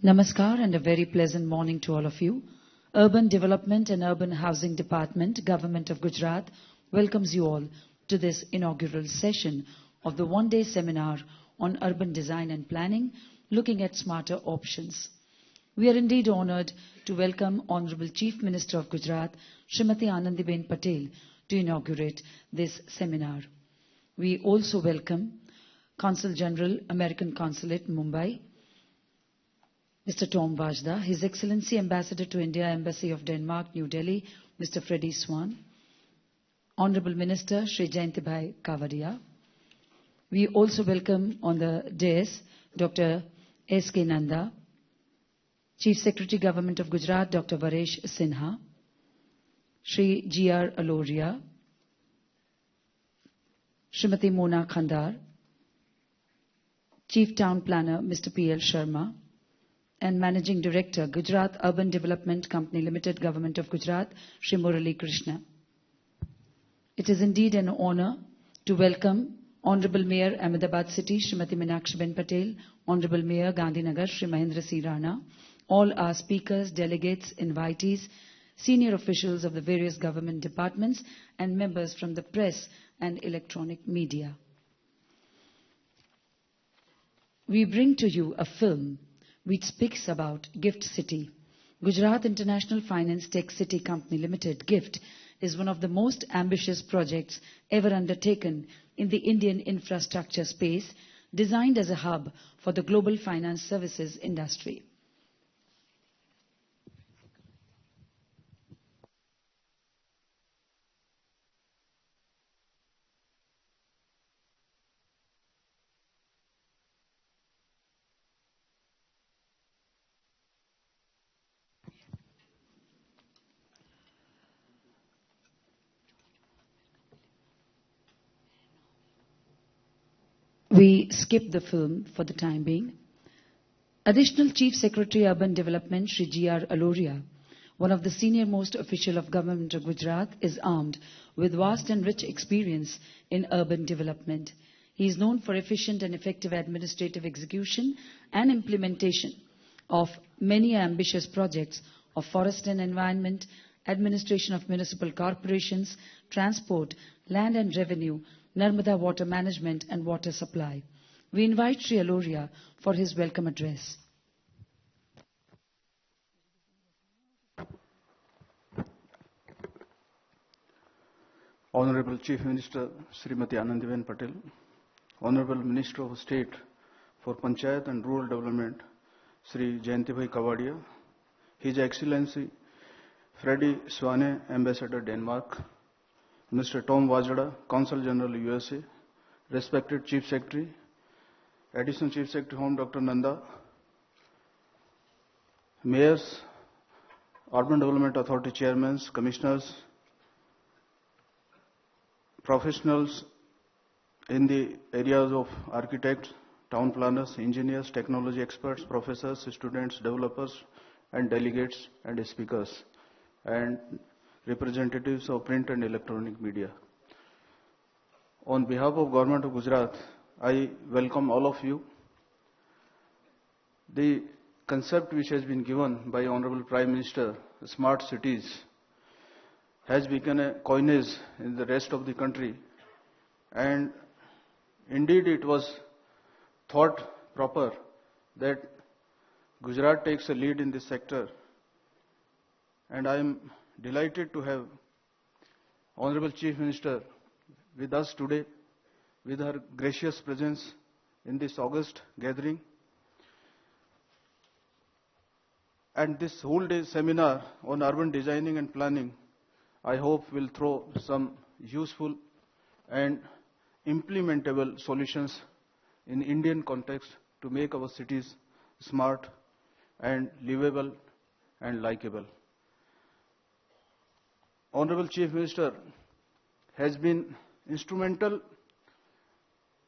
Namaskar and a very pleasant morning to all of you. Urban Development and Urban Housing Department, Government of Gujarat welcomes you all to this inaugural session of the one-day seminar on urban design and planning, looking at smarter options. We are indeed honored to welcome Honorable Chief Minister of Gujarat, Srimati Anandiben Patel, to inaugurate this seminar. We also welcome Consul General, American Consulate, Mumbai, Mr. Tom Vajda, His Excellency Ambassador to India, Embassy of Denmark, New Delhi, Mr. Freddie Swan, Honorable Minister Shri Jayantibhai Kavadia. We also welcome on the dais Dr. S.K. Nanda, Chief Secretary Government of Gujarat, Dr. Varesh Sinha, Shri G.R. Aloria, Srimati Mona Khandar, Chief Town Planner Mr. P.L. Sharma, and Managing Director, Gujarat Urban Development Company Limited, Government of Gujarat, Shri Murali Krishna. It is indeed an honor to welcome Honorable Mayor, Ahmedabad City, Srimati Meenakshiben Patel, Honorable Mayor, Gandhinagar, Shri Mahendra C. Rana, all our speakers, delegates, invitees, senior officials of the various government departments, and members from the press and electronic media. We bring to you a film which speaks about GIFT City. Gujarat International Finance Tech City Company Limited, GIFT, is one of the most ambitious projects ever undertaken in the Indian infrastructure space, designed as a hub for the global finance services industry. We skip the film for the time being. Additional Chief Secretary Urban Development, Shri G.R. Aloria, one of the senior most official of Government of Gujarat, is armed with vast and rich experience in urban development. He is known for efficient and effective administrative execution and implementation of many ambitious projects of forest and environment, administration of municipal corporations, transport, land and revenue, Narmada water management and water supply. We invite Shri Aloria for his welcome address. Honorable Chief Minister Srimati Anandiben Patel, Honorable Minister of State for Panchayat and Rural Development Shri Jayantibhai Kavadia, His Excellency Freddie Swan, Ambassador Denmark, Mr. Tom Vajda, Consul General USA, respected Chief Secretary, Additional Chief Secretary Home Dr. Nanda, Mayors, Urban Development Authority Chairmen, Commissioners, professionals in the areas of architects, town planners, engineers, technology experts, professors, students, developers, and delegates and speakers, and representatives of print and electronic media. On behalf of Government of Gujarat, I welcome all of you. The concept which has been given by Honorable Prime Minister, Smart Cities, has become a coinage in the rest of the country, and indeed it was thought proper that Gujarat takes a lead in this sector, and I am delighted to have Honorable Chief Minister with us today, with her gracious presence in this August gathering. And this whole day seminar on urban designing and planning, I hope will throw some useful and implementable solutions in Indian context to make our cities smart and livable and likable. Honorable Chief Minister has been instrumental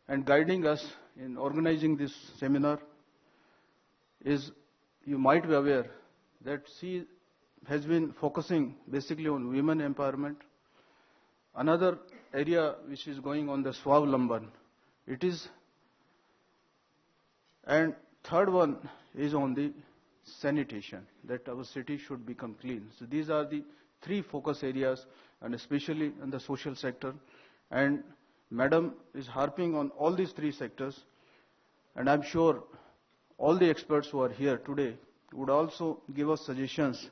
and guiding us in organizing this seminar. You might be aware that she has been focusing basically on women empowerment. Another area which is going on the Swavlamban, it is, and third one is on the sanitation, that our city should become clean. So these are the three focus areas, and especially in the social sector. And Madam is harping on all these three sectors, and I'm sure all the experts who are here today would also give us suggestions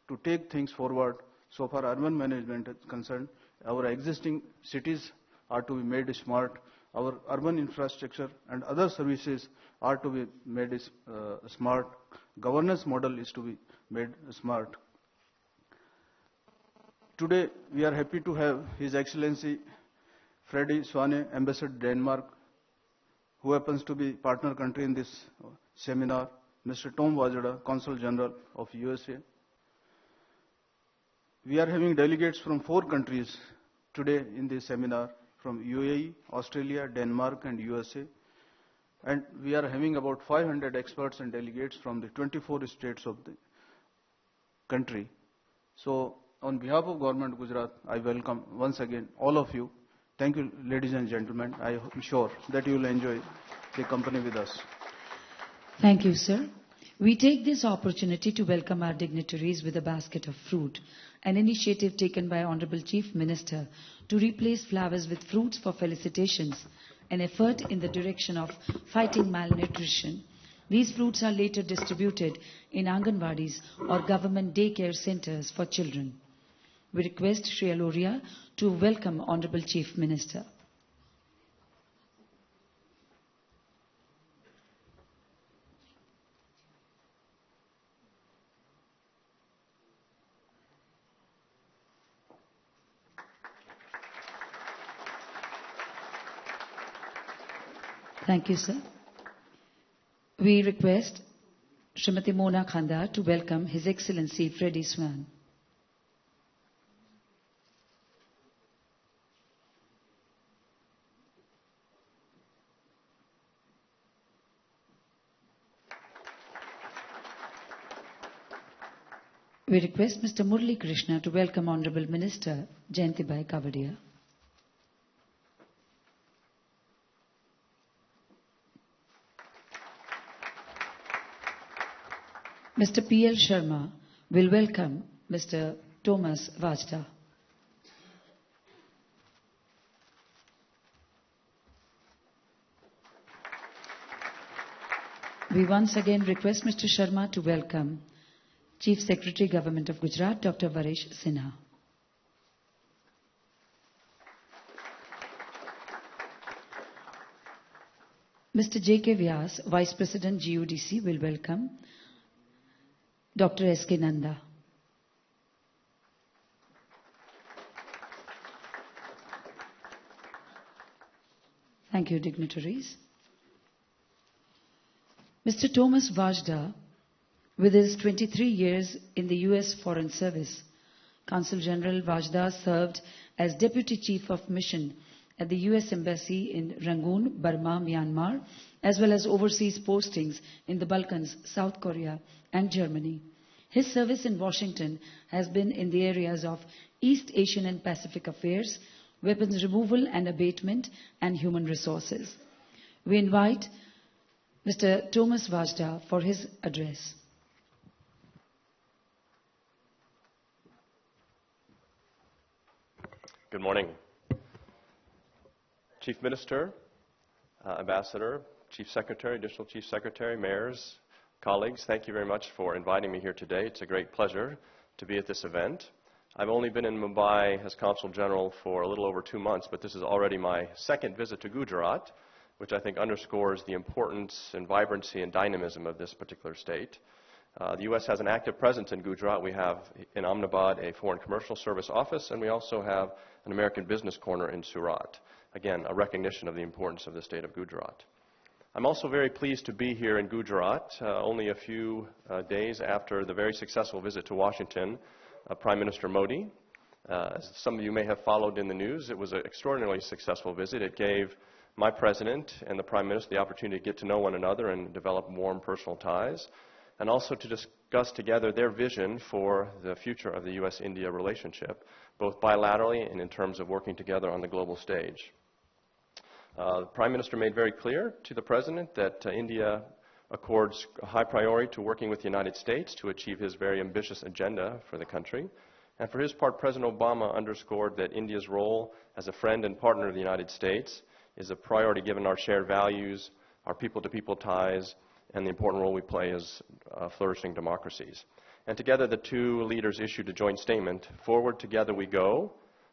to take things forward. So far urban management is concerned, our existing cities are to be made smart, our urban infrastructure and other services are to be made smart, governance model is to be made smart. Today we are happy to have His Excellency Freddy Swane, Ambassador Denmark, who happens to be partner country in this seminar, Mr. Tom Wajda, Consul General of USA. We are having delegates from 4 countries today in this seminar, from UAE, Australia, Denmark and USA. And we are having about 500 experts and delegates from the 24 states of the country. So on behalf of Government of Gujarat, I welcome once again all of you. Thank you, ladies and gentlemen. I am sure that you will enjoy the company with us. Thank you, sir. We take this opportunity to welcome our dignitaries with a basket of fruit, an initiative taken by Honorable Chief Minister to replace flowers with fruits for felicitations, an effort in the direction of fighting malnutrition. These fruits are later distributed in Anganwadis or government daycare centers for children. We request Shri Aloria to welcome Honorable Chief Minister. Thank you, sir. We request Srimati Mona Khandar to welcome His Excellency Freddy Swane. We request Mr. Murli Krishna to welcome Honorable Minister Jayantibai Kavadia. Mr. P.L. Sharma will welcome Mr. Thomas Wajda. We once again request Mr. Sharma to welcome Chief Secretary, Government of Gujarat, Dr. Varesh Sinha. Mr. J.K. Vyas, Vice President, GUDC, will welcome Dr. S.K. Nanda. Thank you, dignitaries. Mr. Thomas Wajda, with his 23 years in the U.S. Foreign Service, Consul General Wajda served as Deputy Chief of Mission at the U.S. Embassy in Rangoon, Burma, Myanmar, as well as overseas postings in the Balkans, South Korea, and Germany. His service in Washington has been in the areas of East Asian and Pacific affairs, weapons removal and abatement, and human resources. We invite Mr. Thomas Wajda for his address. Good morning. Chief Minister, Ambassador, Chief Secretary, Additional Chief Secretary, Mayors, colleagues, thank you very much for inviting me here today. It's a great pleasure to be at this event. I've only been in Mumbai as Consul General for a little over 2 months, but this is already my second visit to Gujarat, which I think underscores the importance and vibrancy and dynamism of this particular state. The U.S. has an active presence in Gujarat. We have in Ahmedabad a Foreign Commercial Service office, and we also have an American Business Corner in Surat. Again, a recognition of the importance of the state of Gujarat. I'm also very pleased to be here in Gujarat, only a few days after the very successful visit to Washington of Prime Minister Modi. As some of you may have followed in the news, it was an extraordinarily successful visit. It gave my President and the Prime Minister the opportunity to get to know one another and develop warm personal ties, and also to discuss together their vision for the future of the U.S.-India relationship, both bilaterally and in terms of working together on the global stage. The Prime Minister made very clear to the President that India accords a high priority to working with the United States to achieve his very ambitious agenda for the country. And for his part, President Obama underscored that India's role as a friend and partner of the United States is a priority given our shared values, our people-to-people ties, and the important role we play as flourishing democracies. And together, the two leaders issued a joint statement, "Forward together we go,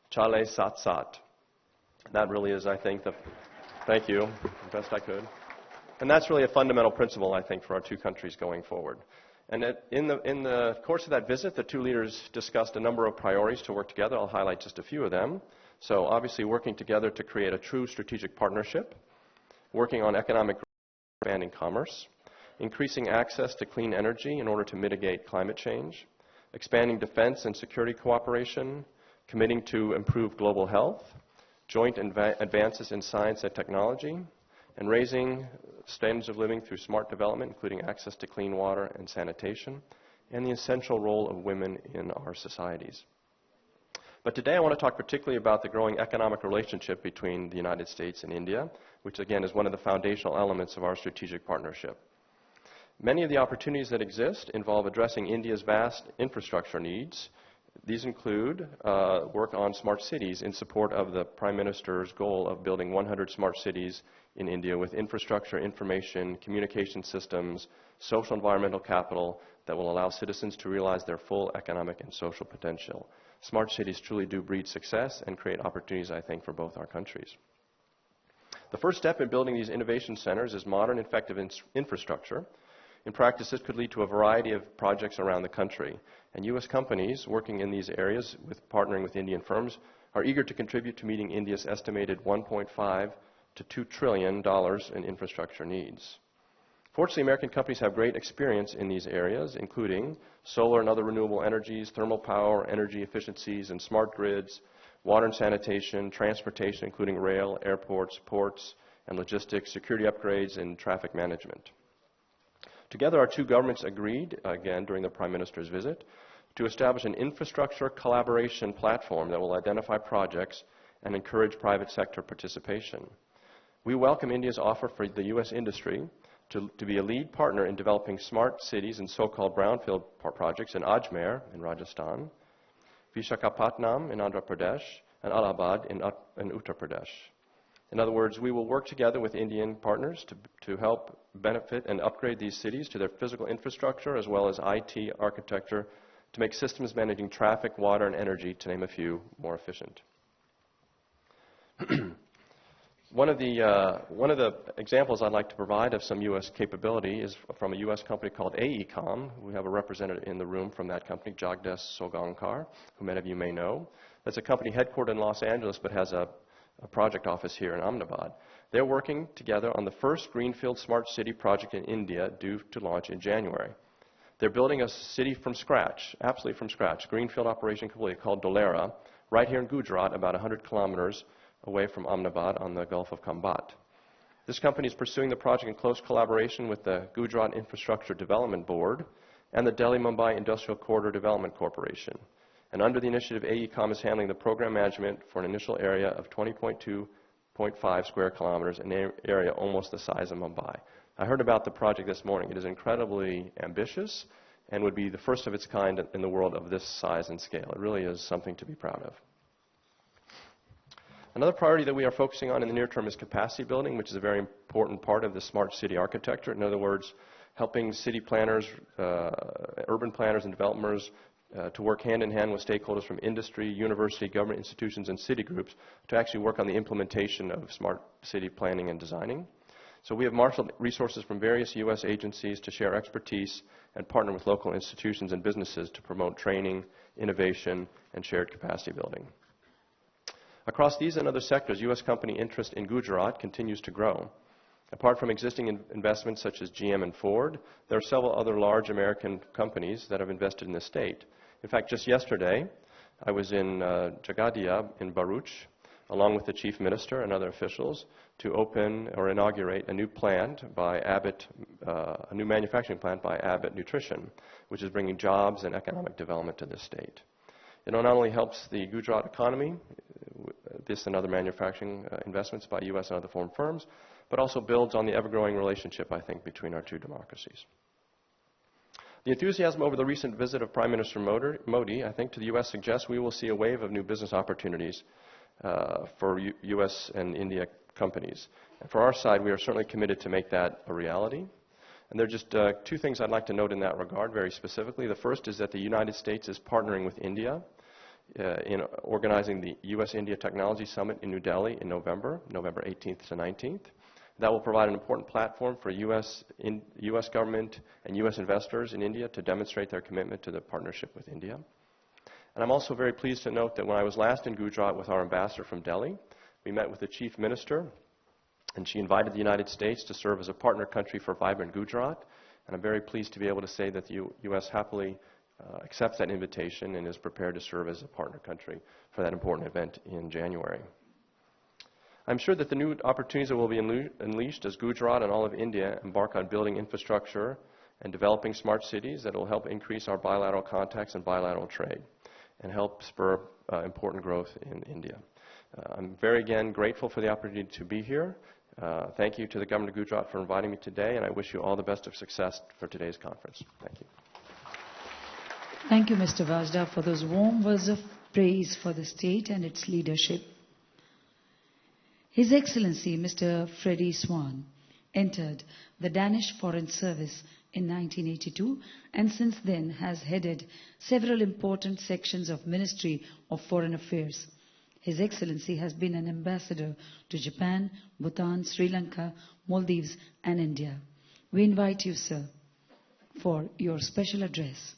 chale sat sat." That really is, I think, thank you, the best I could. And that's really a fundamental principle, I think, for our two countries going forward. And in the course of that visit, the two leaders discussed a number of priorities to work together. I'll highlight just a few of them. So obviously working together to create a true strategic partnership, working on economic growth, expanding commerce, increasing access to clean energy in order to mitigate climate change, expanding defense and security cooperation, committing to improve global health, joint advances in science and technology, and raising standards of living through smart development, including access to clean water and sanitation, and the essential role of women in our societies. But today I want to talk particularly about the growing economic relationship between the United States and India, which again is one of the foundational elements of our strategic partnership. Many of the opportunities that exist involve addressing India's vast infrastructure needs. These include work on smart cities in support of the Prime Minister's goal of building 100 smart cities in India with infrastructure, information, communication systems, social environmental capital that will allow citizens to realize their full economic and social potential. Smart cities truly do breed success and create opportunities, I think, for both our countries. The first step in building these innovation centers is modern, effective infrastructure. In practice, this could lead to a variety of projects around the country. And U.S. companies working in these areas, partnering with Indian firms, are eager to contribute to meeting India's estimated $1.5 to $2 trillion in infrastructure needs. Fortunately, American companies have great experience in these areas, including solar and other renewable energies, thermal power, energy efficiencies, and smart grids, water and sanitation, transportation, including rail, airports, ports, and logistics, security upgrades, and traffic management. Together, our two governments agreed, again during the Prime Minister's visit, to establish an infrastructure collaboration platform that will identify projects and encourage private sector participation. We welcome India's offer for the U.S. industry to be a lead partner in developing smart cities and so-called brownfield projects in Ajmer in Rajasthan, Visakhapatnam in Andhra Pradesh, and Allahabad in Uttar Pradesh. In other words, we will work together with Indian partners to help benefit and upgrade these cities to their physical infrastructure as well as IT architecture to make systems managing traffic, water, and energy, to name a few, more efficient. One of the examples I'd like to provide of some U.S. capability is from a U.S. company called AECOM. We have a representative in the room from that company, Jagdish Solgankar, who many of you may know. That's a company headquartered in Los Angeles but has a project office here in Ahmedabad. They're working together on the first greenfield smart city project in India due to launch in January. They're building a city from scratch, absolutely from scratch, greenfield operation complete, called Dholera, right here in Gujarat, about 100 kilometers away from Ahmedabad on the Gulf of Khambat. This company is pursuing the project in close collaboration with the Gujarat Infrastructure Development Board and the Delhi-Mumbai Industrial Corridor Development Corporation. And under the initiative, AECOM is handling the program management for an initial area of 20.5 square kilometers, an area almost the size of Mumbai. I heard about the project this morning. It is incredibly ambitious and would be the first of its kind in the world of this size and scale. It really is something to be proud of. Another priority that we are focusing on in the near term is capacity building, which is a very important part of the smart city architecture. In other words, helping city planners, urban planners and developers to work hand in hand with stakeholders from industry, university, government institutions, and city groups to actually work on the implementation of smart city planning and designing. So we have marshaled resources from various U.S. agencies to share expertise and partner with local institutions and businesses to promote training, innovation, and shared capacity building. Across these and other sectors, U.S. company interest in Gujarat continues to grow. Apart from existing investments such as GM and Ford, there are several other large American companies that have invested in the state. In fact, just yesterday, I was in Jagadia in Bharuch, along with the chief minister and other officials, to open or inaugurate a new plant by Abbott, a new manufacturing plant by Abbott Nutrition, which is bringing jobs and economic development to this state. It not only helps the Gujarat economy, this and other manufacturing investments by U.S. and other foreign firms, but also builds on the ever-growing relationship, I think, between our two democracies. The enthusiasm over the recent visit of Prime Minister Modi, I think, to the U.S. suggests we will see a wave of new business opportunities for U.S. and India companies. And for our side, we are certainly committed to make that a reality. And there are just two things I'd like to note in that regard very specifically. The first is that the United States is partnering with India in organizing the U.S.-India Technology Summit in New Delhi in November 18th to 19th. That will provide an important platform for U.S. government and U.S. investors in India to demonstrate their commitment to the partnership with India. And I'm also very pleased to note that when I was last in Gujarat with our ambassador from Delhi, we met with the chief minister, and she invited the United States to serve as a partner country for Vibrant Gujarat. And I'm very pleased to be able to say that the U.S. happily accepts that invitation and is prepared to serve as a partner country for that important event in January. I'm sure that the new opportunities that will be unleashed as Gujarat and all of India embark on building infrastructure and developing smart cities that will help increase our bilateral contacts and bilateral trade and help spur important growth in India. I'm very, again, grateful for the opportunity to be here. Thank you to the Government of Gujarat for inviting me today, and I wish you all the best of success for today's conference. Thank you. Thank you, Mr. Vajda, for those warm words of praise for the state and its leadership. His Excellency, Mr. Freddie Swan, entered the Danish Foreign Service in 1982 and since then has headed several important sections of Ministry of Foreign Affairs. His Excellency has been an ambassador to Japan, Bhutan, Sri Lanka, Maldives and India. We invite you, sir, for your special address.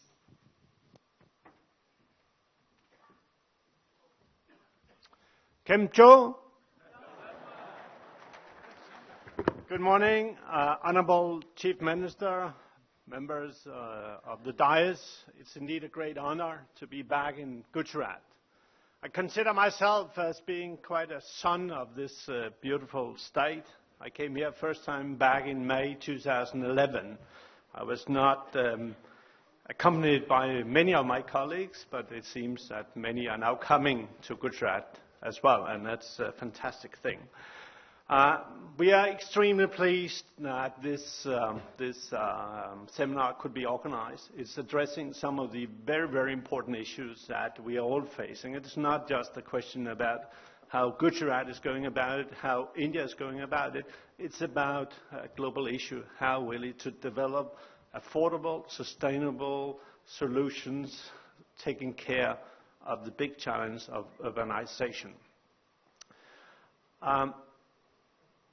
Kemcho. Good morning, Honorable Chief Minister, members of the dais. It's indeed a great honor to be back in Gujarat. I consider myself as being quite a son of this beautiful state. I came here first time back in May 2011. I was not accompanied by many of my colleagues, but it seems that many are now coming to Gujarat as well, and that's a fantastic thing. We are extremely pleased that this seminar could be organized. It's addressing some of the very, very important issues that we are all facing. It's not just a question about how Gujarat is going about it, how India is going about it. It's about a global issue, how really to develop affordable, sustainable solutions, taking care of the big challenge of urbanization.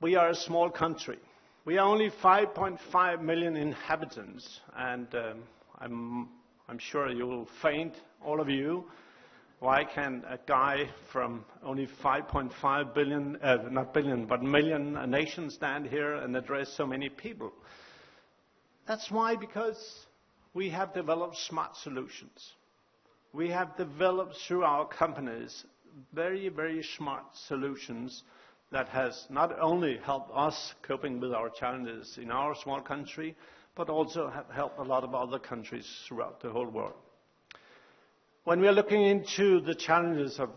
We are a small country. We are only 5.5 million inhabitants, and I'm sure you will faint, all of you. Why can a guy from only 5.5 billion, not billion, but million nation stand here and address so many people? That's why, because we have developed smart solutions. We have developed through our companies very, very smart solutions that has not only helped us coping with our challenges in our small country, but also have helped a lot of other countries throughout the whole world. When we are looking into the challenges of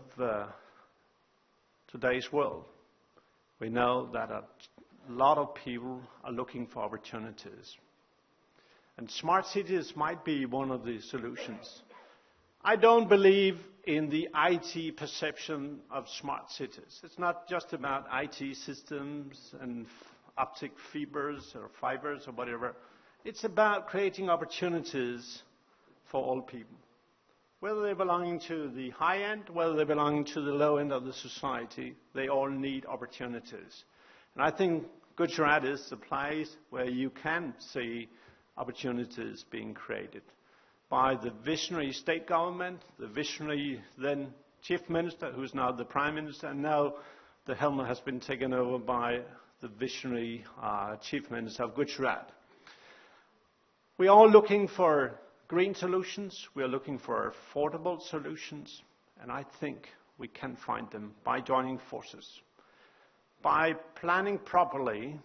today's world, we know that a lot of people are looking for opportunities. And smart cities might be one of the solutions. I don't believe in the IT perception of smart cities. It's not just about IT systems and optic fibers or whatever. It's about creating opportunities for all people. Whether they're belonging to the high end, whether they're belonging to the low end of the society, they all need opportunities. And I think Gujarat is the place where you can see opportunities being created by the visionary state government, the visionary then chief minister, who is now the prime minister, and now the helm has been taken over by the visionary chief minister of Gujarat. We are all looking for green solutions. We are looking for affordable solutions, and I think we can find them by joining forces, by planning properly,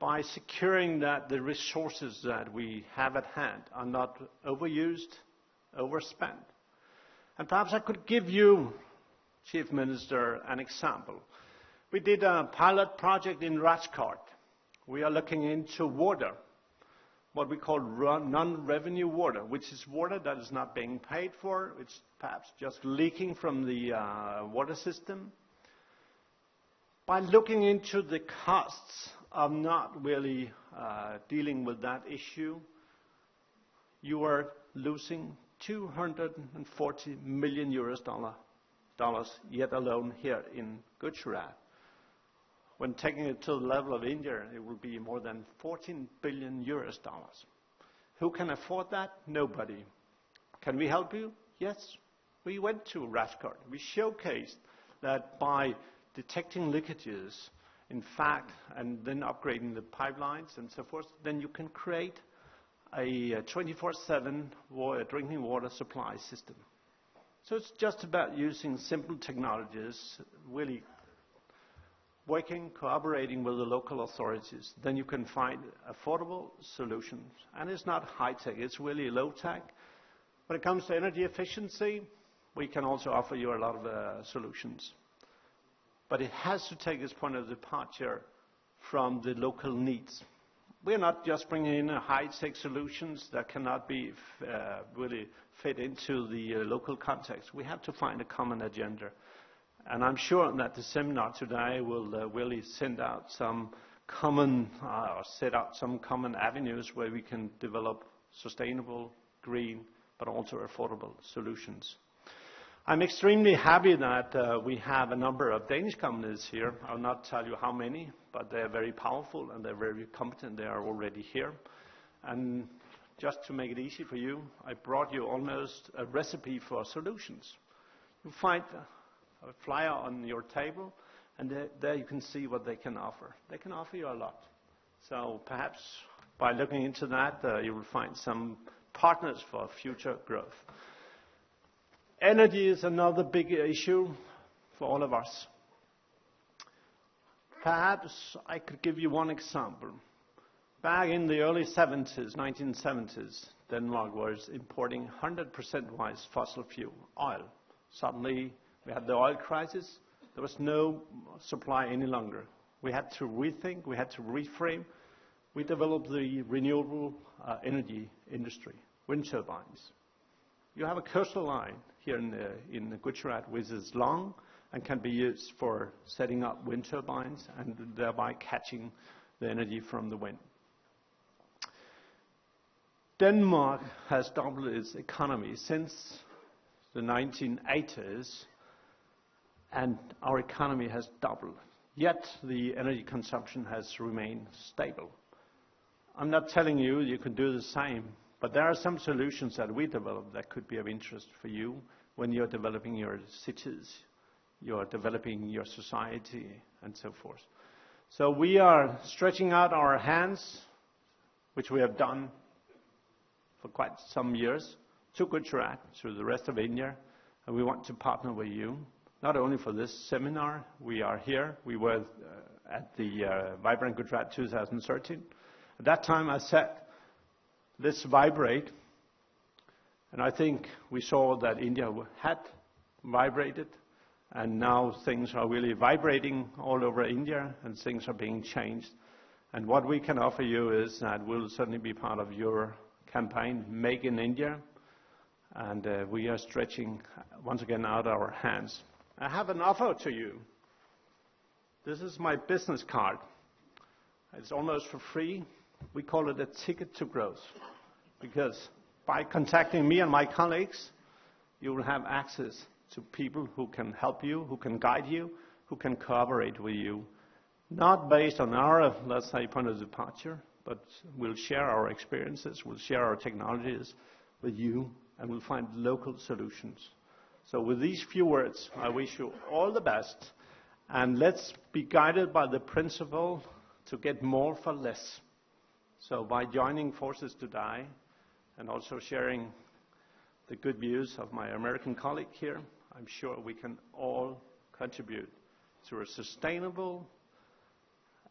by securing that the resources that we have at hand are not overused, overspent. And perhaps I could give you, Chief Minister, an example. We did a pilot project in Rajkot. We are looking into water, what we call non-revenue water, which is water that is not being paid for. It's perhaps just leaking from the water system. By looking into the costs of not really dealing with that issue, you are losing 240 million dollars yet alone here in Gujarat. When taking it to the level of India, it will be more than 14 billion dollars. Who can afford that? Nobody. Can we help you? Yes. We went to Rajkot. We showcased that by detecting leakages, in fact, and then upgrading the pipelines and so forth, then you can create a 24/7 drinking water supply system. So it's just about using simple technologies, really working, cooperating with the local authorities. Then you can find affordable solutions. And it's not high-tech, it's really low-tech. When it comes to energy efficiency, we can also offer you a lot of solutions. But it has to take its point of departure from the local needs. We're not just bringing in high-tech solutions that cannot be really fit into the local context. We have to find a common agenda. And I'm sure that the seminar today will really send out some common, or set out some common avenues where we can develop sustainable, green, but also affordable solutions. I'm extremely happy that we have a number of Danish companies here. I'll not tell you how many, but they're very powerful and they're very competent. They are already here. And just to make it easy for you, I brought you almost a recipe for solutions. You find a flyer on your table, and there you can see what they can offer. They can offer you a lot. So perhaps by looking into that, you will find some partners for future growth. Energy is another big issue for all of us. Perhaps I could give you one example. Back in the early 70s, 1970s, Denmark was importing 100% wise fossil fuel, oil. Suddenly, we had the oil crisis. There was no supply any longer. We had to rethink. We had to reframe. We developed the renewable energy industry, wind turbines. You have a coastal line here in Gujarat, which is long and can be used for setting up wind turbines and thereby catching the energy from the wind. Denmark has doubled its economy since the 1980s, and our economy has doubled. Yet the energy consumption has remained stable. I'm not telling you you can do the same, but there are some solutions that we developed that could be of interest for you when you're developing your cities, you're developing your society, and so forth. So we are stretching out our hands, which we have done for quite some years, to Gujarat, to the rest of India, and we want to partner with you. Not only for this seminar, we are here. We were at the Vibrant Gujarat 2013. At that time I said, let's vibrate. And I think we saw that India had vibrated. And now things are really vibrating all over India and things are being changed. And what we can offer you is that we'll certainly be part of your campaign, Make in India. And we are stretching once again out our hands. I have an offer to you. This is my business card. It's almost for free. We call it a ticket to growth. Because by contacting me and my colleagues, you will have access to people who can help you, who can guide you, who can cooperate with you. Not based on our, let's say, point of departure, but we'll share our experiences, we'll share our technologies with you, and we'll find local solutions. So with these few words, I wish you all the best, and let's be guided by the principle to get more for less. So by joining forces today, and also sharing the good views of my American colleague here, I'm sure we can all contribute to a sustainable,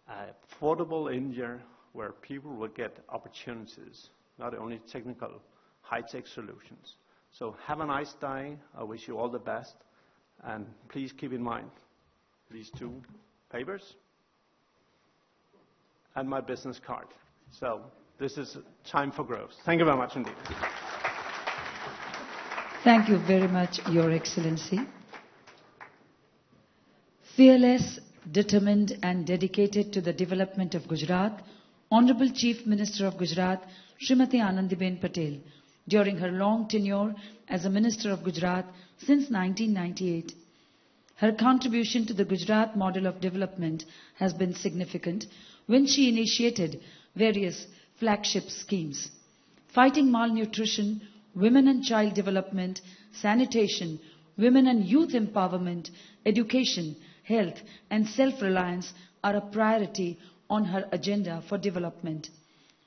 affordable India where people will get opportunities, not only technical, high-tech solutions. So have a nice day. I wish you all the best. And please keep in mind these two papers and my business card. So this is time for growth. Thank you very much indeed. Thank you very much, Your Excellency. Fearless, determined and dedicated to the development of Gujarat, Honorable Chief Minister of Gujarat, Srimati Anandiben Patel, during her long tenure as a Minister of Gujarat since 1998. Her contribution to the Gujarat model of development has been significant when she initiated various flagship schemes. Fighting malnutrition, women and child development, sanitation, women and youth empowerment, education, health and self-reliance are a priority on her agenda for development.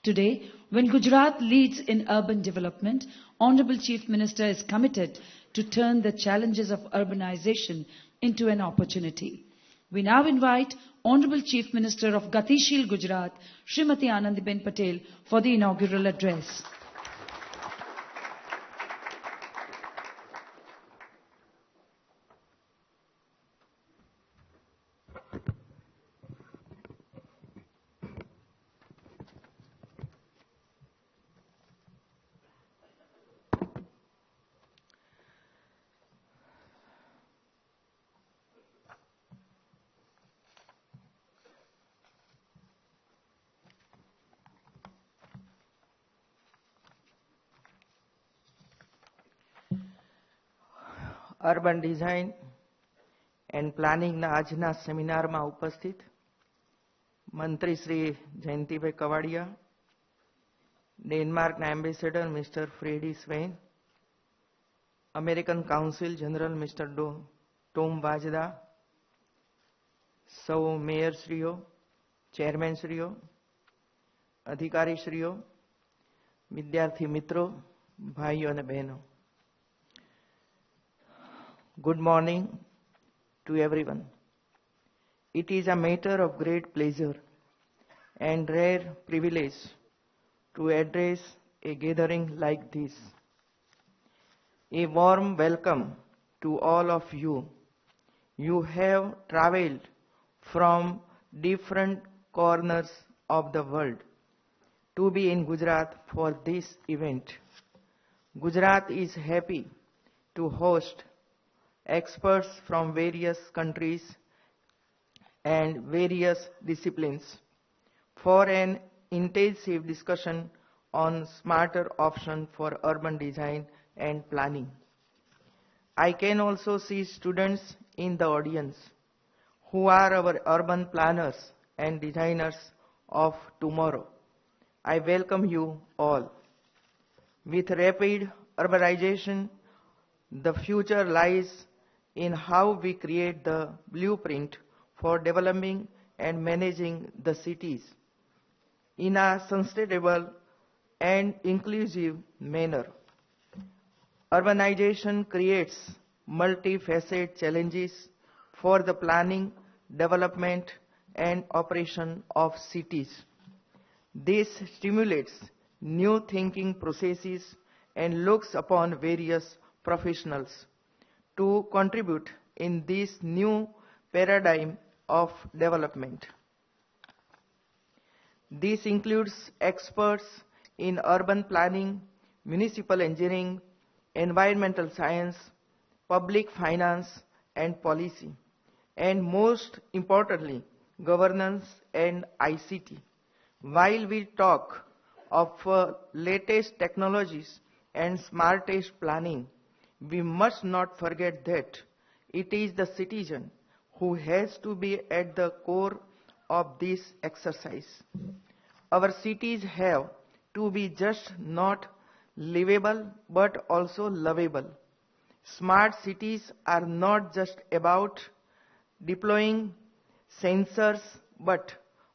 Today, when Gujarat leads in urban development, Honorable Chief Minister is committed to turn the challenges of urbanization into an opportunity. We now invite Honorable Chief Minister of Gatishil Gujarat, Srimati Anandiben Patel, for the inaugural address. Urban design and પ્લાનિંગના આજના સેમિનારમાં ઉપસ્થિત મંત્રી શ્રી જયંતિભાઈ કવાડિયા, ડેનમાર્કના ambassador mister Freddy Svane, American consul general mister Tom Vajda, સૌ મેયરશ્રીઓ, ચેરમેનશ્રીઓ, અધિકારીશ્રીઓ, વિદ્યાર્થી મિત્રો, ભાઈઓ અને બહેનો, good morning to everyone. It is a matter of great pleasure and rare privilege to address a gathering like this. A warm welcome to all of you. You have traveled from different corners of the world to be in Gujarat for this event. Gujarat is happy to host experts from various countries and various disciplines for an intensive discussion on smarter options for urban design and planning. I can also see students in the audience who are our urban planners and designers of tomorrow. I welcome you all. With rapid urbanization, the future lies in how we create the blueprint for developing and managing the cities in a sustainable and inclusive manner. Urbanization creates multifaceted challenges for the planning, development, and operation of cities. This stimulates new thinking processes and looks upon various professionals to contribute in this new paradigm of development. This includes experts in urban planning, municipal engineering, environmental science, public finance and policy, and most importantly, governance and ICT. While we talk of latest technologies and smartest planning, we must not forget that it is the citizen who has to be at the core of this exercise. Our cities have to be just not livable but also lovable. Smart cities are not just about deploying sensors but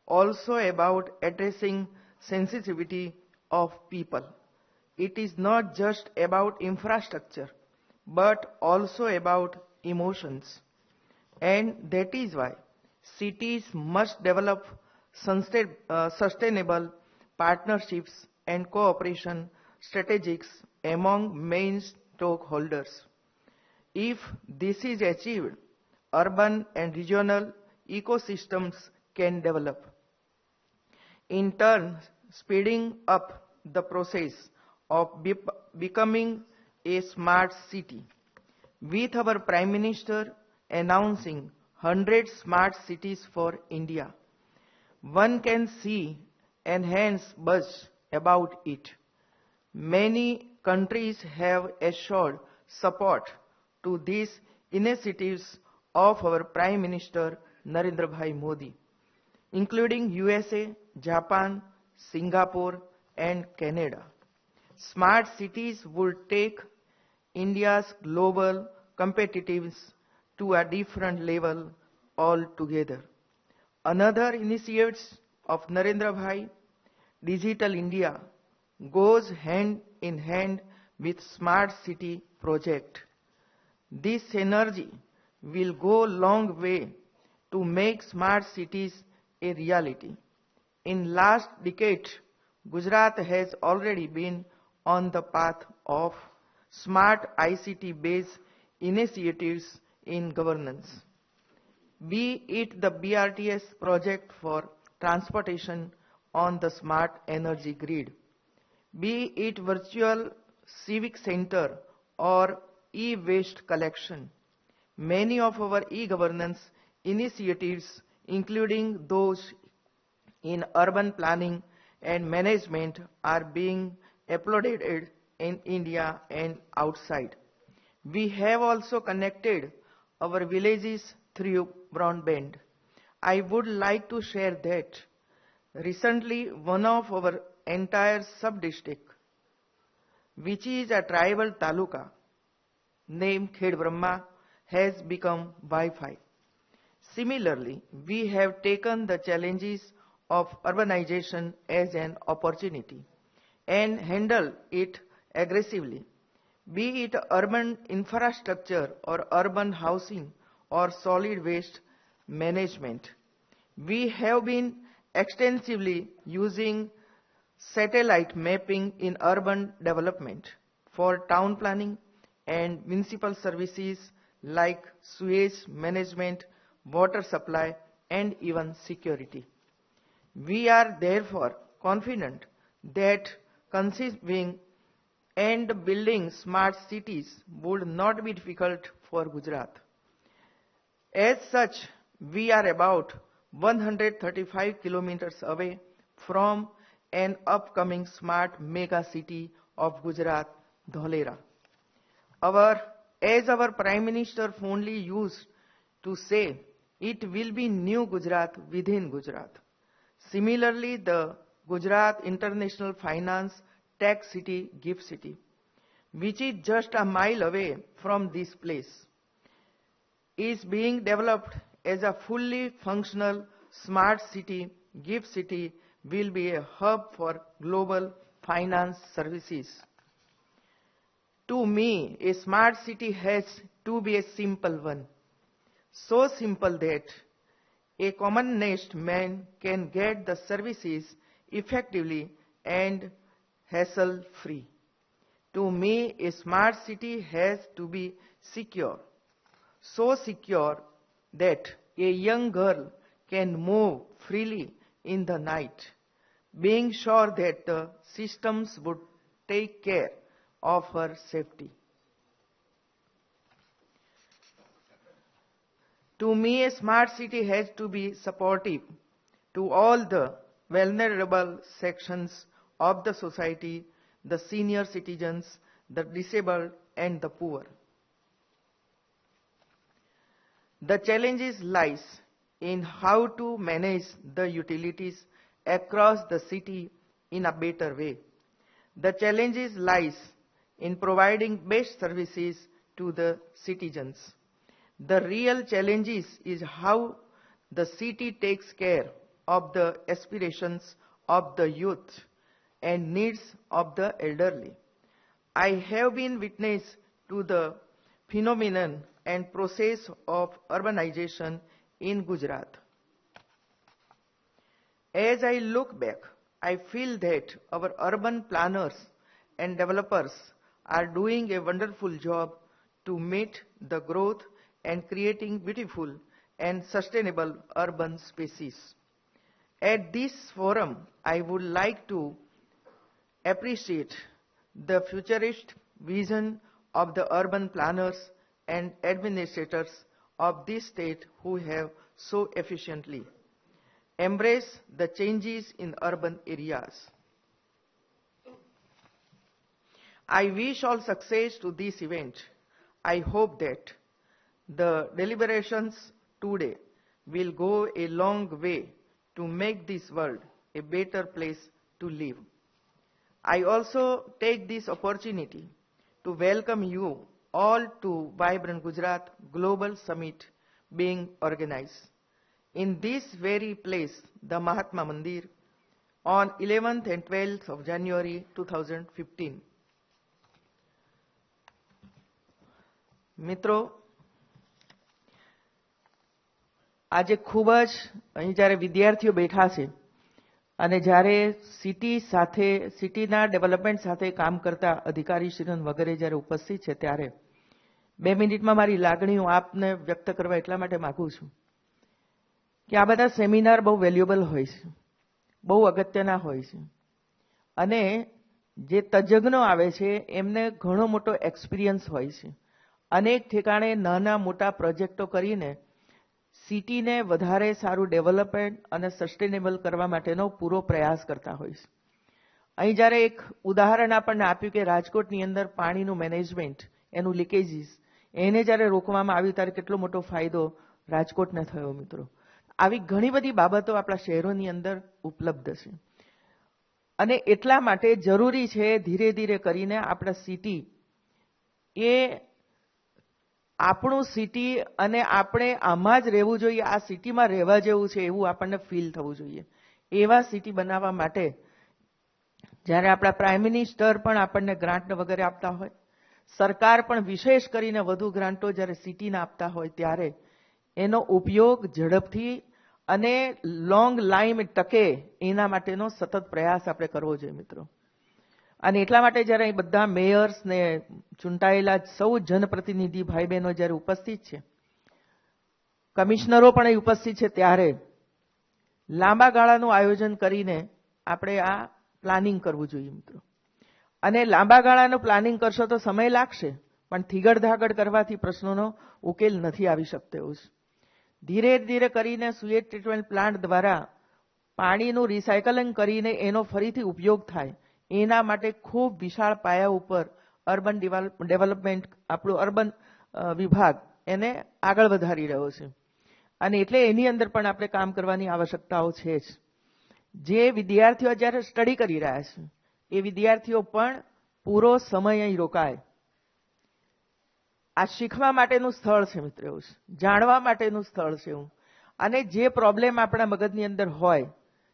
also about addressing sensitivity of people. It is not just about infrastructure but also about emotions. And that is why cities must develop sustainable partnerships and cooperation strategies among main stakeholders. If this is achieved, urban and regional ecosystems can develop. In turn, speeding up the process of becoming a smart city. With our Prime Minister announcing 100 smart cities for India, one can see enhanced buzz about it. Many countries have assured support to these initiatives of our Prime Minister Narendra Bhai Modi, including USA, Japan, Singapore, and Canada. Smart cities would take India's global competitiveness to a different level altogether. Another initiative of Narendra Bhai, Digital India, goes hand in hand with Smart City project. This synergy will go a long way to make smart cities a reality. In last decade, Gujarat has already been on the path of smart ICT-based initiatives in governance. Be it the BRTS project for transportation on the smart energy grid, be it virtual civic center or e-waste collection. Many of our e-governance initiatives, including those in urban planning and management, are being applauded in India and outside. We have also connected our villages through broadband. I would like to share that recently one of our entire sub-district, which is a tribal taluka named Khed Brahma, has become Wi-Fi. Similarly, we have taken the challenges of urbanization as an opportunity and handled it aggressively. Be it urban infrastructure or urban housing or solid waste management. We have been extensively using satellite mapping in urban development for town planning and municipal services like sewage management, water supply, and even security. We are therefore confident that conceiving and building smart cities would not be difficult for Gujarat. As such, we are about 135 kilometers away from an upcoming smart mega city of Gujarat, Dholera. As our Prime Minister fondly used to say, it will be new Gujarat within Gujarat. Similarly, the Gujarat International Finance Tech City, GIFT City, which is just a mile away from this place, is being developed as a fully functional smart city. GIFT City will be a hub for global finance services. To me, a smart city has to be a simple one. So simple that a commonest man can get the services effectively and hassle-free. To me, a smart city has to be secure. So secure that a young girl can move freely in the night, being sure that the systems would take care of her safety. To me, a smart city has to be supportive to all the vulnerable sections of the society, the senior citizens, the disabled, and the poor. The challenge lies in how to manage the utilities across the city in a better way. The challenge lies in providing best services to the citizens. The real challenge is how the city takes care of the aspirations of the youth and needs of the elderly. I have been witness to the phenomenon and process of urbanization in Gujarat. As I look back, I feel that our urban planners and developers are doing a wonderful job to meet the growth and creating beautiful and sustainable urban spaces. At this forum, I would like to appreciate the futurist vision of the urban planners and administrators of this state who have so efficiently embraced the changes in urban areas. I wish all success to this event. I hope that the deliberations today will go a long way to make this world a better place to live. I also take this opportunity to welcome you all to Vibrant Gujarat Global Summit being organized in this very place, the Mahatma Mandir, on 11th and 12th of January 2015. મિત્રો, આજે ખૂબ જ અહીં જ્યારે વિદ્યાર્થીઓ બેઠા છે અને જ્યારે સિટીના ડેવલપમેન્ટ સાથે કામ કરતા અધિકારીશ્રીઓ વગેરે જ્યારે ઉપસ્થિત છે ત્યારે 2 મિનિટમાં મારી લાગણીઓ આપને વ્યક્ત કરવા એટલા માટે માંગુ છું કે આ બધા સેમિનાર બહુ વેલ્યુએબલ હોય છે, બહુ અગત્યના હોય છે અને જે તજજ્ઞો આવે છે એમને ઘણો મોટો એક્સપિરિયન્સ હોય છે. અનેક ઠેકાણે નાના મોટા પ્રોજેક્ટો કરીને સિટીને વધારે સારું ડેવલપમેન્ટ અને સસ્ટેનેબલ કરવા માટેનો પૂરો પ્રયાસ કરતા હોય છે. અહીં જ્યારે એક ઉદાહરણ આપણને આપ્યું કે રાજકોટની અંદર પાણીનું મેનેજમેન્ટ, એનું લીકેજીસ, એને જ્યારે રોકવામાં આવ્યું ત્યારે કેટલો મોટો ફાયદો રાજકોટને થયો. મિત્રો, આવી ઘણી બધી બાબતો આપણા શહેરોની અંદર ઉપલબ્ધ છે અને એટલા માટે જરૂરી છે ધીરે ધીરે કરીને આપણા સિટી એ આપણું સિટી અને આપણે આમાં જ રહેવું જોઈએ, આ સિટીમાં રહેવા જેવું છે એવું આપણને ફીલ થવું જોઈએ. એવા સિટી બનાવવા માટે જ્યારે આપણા પ્રાઇમ મિનિસ્ટર પણ આપણને ગ્રાન્ટ વગેરે આપતા હોય, સરકાર પણ વિશેષ કરીને વધુ ગ્રાન્ટો જ્યારે સિટીના આપતા હોય ત્યારે એનો ઉપયોગ ઝડપથી અને લોંગ લાઈમ ટકે એના માટેનો સતત પ્રયાસ આપણે કરવો જોઈએ. મિત્રો, અને એટલા માટે જ્યારે અહીં બધા મેયર્સ ને ચૂંટાયેલા સૌ જનપ્રતિનિધિ ભાઈ બહેનો જ્યારે ઉપસ્થિત છે, કમિશનરો પણ અહીં ઉપસ્થિત છે, ત્યારે લાંબા ગાળાનું આયોજન કરીને આપણે આ પ્લાનિંગ કરવું જોઈએ. મિત્રો, અને લાંબા ગાળાનું પ્લાનિંગ કરશો તો સમય લાગશે, પણ થીગડ ધાગડ કરવાથી પ્રશ્નોનો ઉકેલ નથી આવી શકતો. એવું છે. ધીરે ધીરે કરીને સુએજ ટ્રીટમેન્ટ પ્લાન્ટ દ્વારા પાણીનું રિસાયકલિંગ કરીને એનો ફરીથી ઉપયોગ થાય એના માટે ખૂબ વિશાળ પાયા ઉપર અર્બન ડેવલપમેન્ટ આપણું અર્બન વિભાગ એને આગળ વધારી રહ્યો છે અને એટલે એની અંદર પણ આપણે કામ કરવાની આવશ્યકતાઓ છે જ. જે વિદ્યાર્થીઓ જ્યારે સ્ટડી કરી રહ્યા છે એ વિદ્યાર્થીઓ પણ પૂરો સમય અહીં રોકાય. આ શીખવા માટેનું સ્થળ છે. મિત્રો, એવું છે, જાણવા માટેનું સ્થળ છે એવું. અને જે પ્રોબ્લેમ આપણા મગજની અંદર હોય,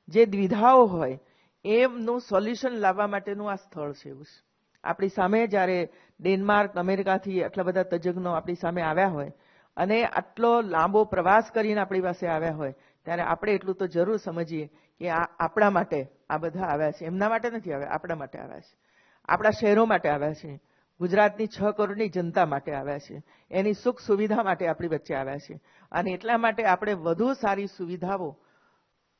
જે દ્વિધાઓ હોય, એમનું સોલ્યુશન લાવવા માટેનું આ સ્થળ છે એવું છે. આપણી સામે જ્યારે ડેનમાર્ક, અમેરિકાથી આટલા બધા તજજ્ઞો આપણી સામે આવ્યા હોય અને આટલો લાંબો પ્રવાસ કરીને આપણી પાસે આવ્યા હોય ત્યારે આપણે એટલું તો જરૂર સમજીએ કે આ આપણા માટે આ બધા આવ્યા છે. એમના માટે નથી આવ્યા, આપણા માટે આવ્યા છે, આપણા શહેરો માટે આવ્યા છે, ગુજરાતની 6 કરોડની જનતા માટે આવ્યા છે, એની સુખ સુવિધા માટે આપણી વચ્ચે આવ્યા છે. અને એટલા માટે આપણે વધુ સારી સુવિધાઓ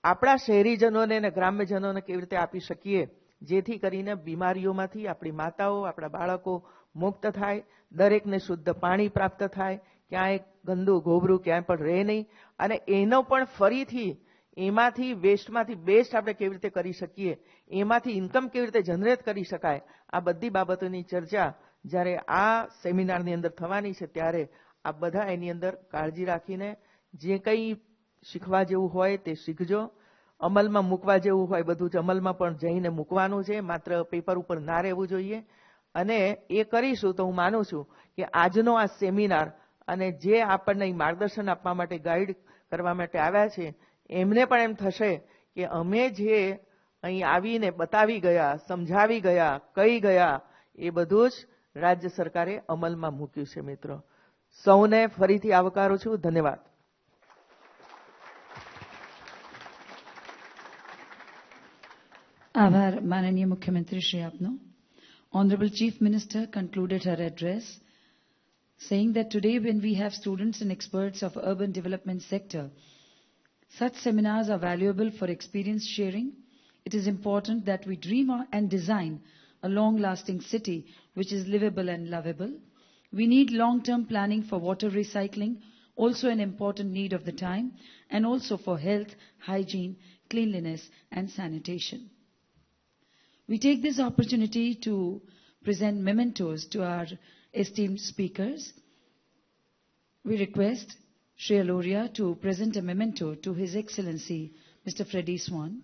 આપણા શહેરીજનોને અને ગ્રામ્યજનોને કેવી રીતે આપી શકીએ જેથી કરીને બીમારીઓમાંથી આપણી માતાઓ, આપણા બાળકો મુક્ત થાય, દરેકને શુદ્ધ પાણી પ્રાપ્ત થાય, ક્યાંય ગંદુ ગોબરું ક્યાંય પણ રહે નહીં, અને એનો પણ ફરીથી એમાંથી વેસ્ટમાંથી બેસ્ટ આપણે કેવી રીતે કરી શકીએ, એમાંથી ઇન્કમ કેવી રીતે જનરેટ કરી શકાય, આ બધી બાબતોની ચર્ચા જ્યારે આ સેમિનારની અંદર થવાની છે ત્યારે આ બધા એની અંદર કાળજી રાખીને જે કંઈ શીખવા જેવું હોય તે શીખજો, અમલમાં મૂકવા જેવું હોય બધું જ અમલમાં પણ જઈને મૂકવાનું છે, માત્ર પેપર ઉપર ના રહેવું જોઈએ. અને એ કરીશું તો હું માનું છું કે આજનો આ સેમિનાર અને જે આપણને માર્ગદર્શન આપવા માટે, ગાઈડ કરવા માટે આવ્યા છે એમને પણ એમ થશે કે અમે જે અહીં આવીને બતાવી ગયા, સમજાવી ગયા, કહી ગયા એ બધું જ રાજ્ય સરકારે અમલમાં મૂક્યું છે. મિત્રો, સૌને ફરીથી આવકારું છું. ધન્યવાદ. આભાર માનનીય મુખ્યમંત્રી શ્રી આપનો. Honorable Chief Minister concluded her address saying that today when we have students and experts of urban development sector, such seminars are valuable for experience sharing. It is important that we dream and design a long-lasting city which is livable and lovable. We need long-term planning for water recycling, also an important need of the time, and also for health, hygiene, cleanliness and sanitation. We take this opportunity to present mementos to our esteemed speakers. We request Shri Aloria to present a memento to His Excellency Mr. Freddie Swan.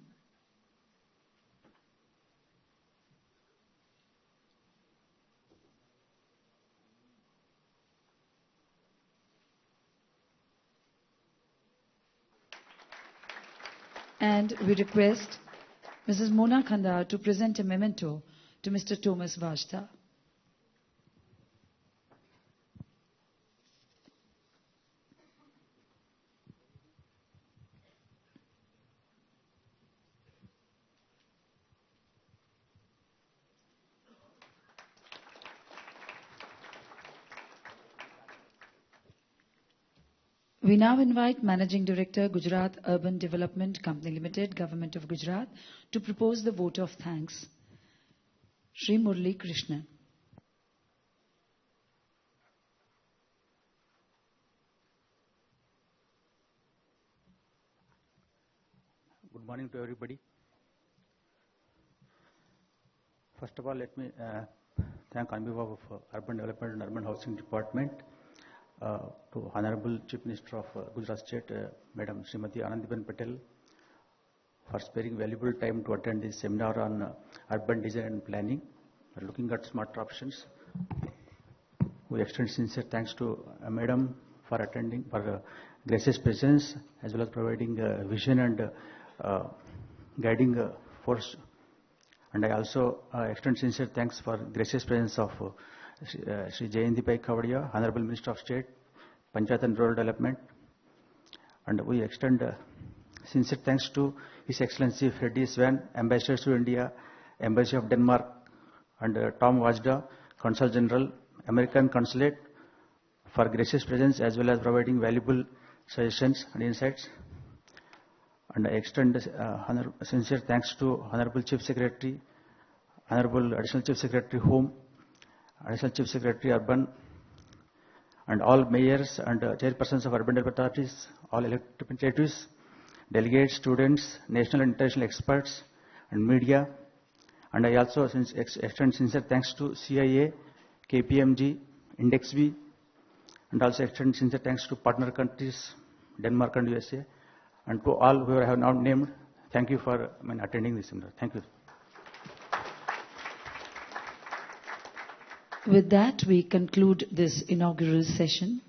And we request Mrs. Mona Khandar to present a memento to Mr. Thomas Vajta. We now invite Managing Director, Gujarat Urban Development Company Limited, Government of Gujarat, to propose the vote of thanks. Shri Murli Krishna. Good morning to everybody. First of all, let me thank on behalf of Urban Development and Urban Housing Department to Honorable Chief Minister of Gujarat State, Madam Srimati Anandiben Patel, for sparing valuable time to attend this seminar on urban design and planning. We're looking at smart options. We extend sincere thanks to Madam for attending, for gracious presence, as well as providing vision and guiding force. And I also extend sincere thanks for gracious presence of Shri Jayantibai Kavadia, Honorable Minister of State, Panchayat and Rural Development. And we extend sincere thanks to His Excellency Freddie Swan, Ambassador to India, Embassy of Denmark, and Tom Vajda, Consul General, American Consulate, for gracious presence as well as providing valuable suggestions and insights. And I extend sincere thanks to Honorable Chief Secretary, Honorable Additional Chief Secretary Home, Additional Chief Secretary Urban, and all mayors and chairpersons of urban development authorities, all elected representatives, delegates, students, national and international experts, and media. And I also extend sincere thanks to CIA, KPMG, IndexB, and also extend sincere thanks to partner countries, Denmark and USA, and to all who I have now named. Thank you for attending this seminar. Thank you. With that, we conclude this inaugural session.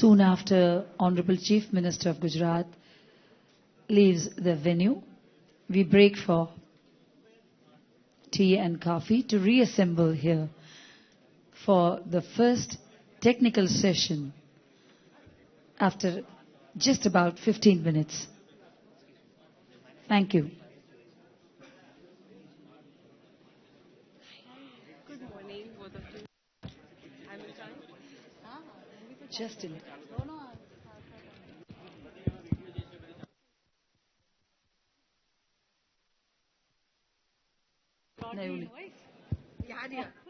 Soon after, Honorable Chief Minister of Gujarat leaves the venue, we break for tea and coffee to reassemble here for the first technical session after just about 15 minutes. Thank you. Good morning, both of you. I'm in time. Just a minute. Got नहीं, the उन्हें- voice? Yeah, dear.